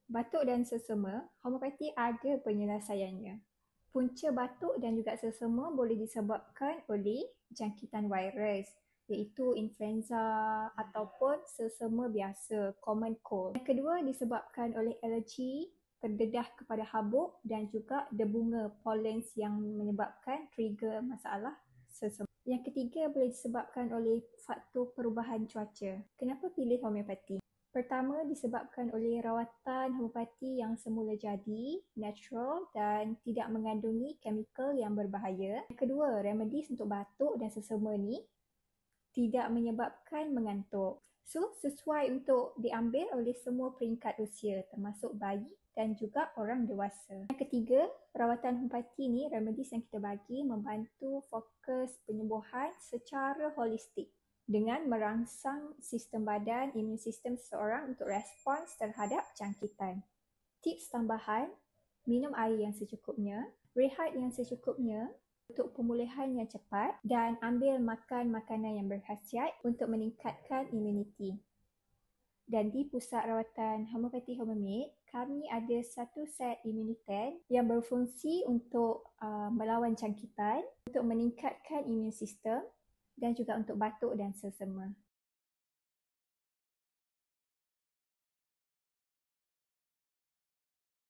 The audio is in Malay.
Batuk dan selsema, homeopati ada penyelesaiannya. Punca batuk dan juga selsema boleh disebabkan oleh jangkitan virus, iaitu influenza ataupun selsema biasa, common cold. Yang kedua disebabkan oleh alergi, terdedah kepada habuk dan juga debunga pollens yang menyebabkan trigger masalah selsema. Yang ketiga boleh disebabkan oleh faktor perubahan cuaca. Kenapa pilih homeopati? Pertama, disebabkan oleh rawatan homeopati yang semula jadi, natural dan tidak mengandungi chemical yang berbahaya. Yang kedua, remedies untuk batuk dan selsema ni tidak menyebabkan mengantuk. So, sesuai untuk diambil oleh semua peringkat usia, termasuk bayi dan juga orang dewasa. Yang ketiga, rawatan homeopati ni, remedies yang kita bagi membantu fokus penyembuhan secara holistik dengan merangsang sistem badan, imun sistem seseorang untuk respons terhadap jangkitan. Tips tambahan, minum air yang secukupnya, rehat yang secukupnya untuk pemulihan yang cepat dan ambil makan makanan yang berkhasiat untuk meningkatkan imuniti. Dan di Pusat Rawatan Homeopati Homemade, kami ada satu set imunitan yang berfungsi untuk melawan jangkitan, untuk meningkatkan imun sistem dan juga untuk batuk dan selsema.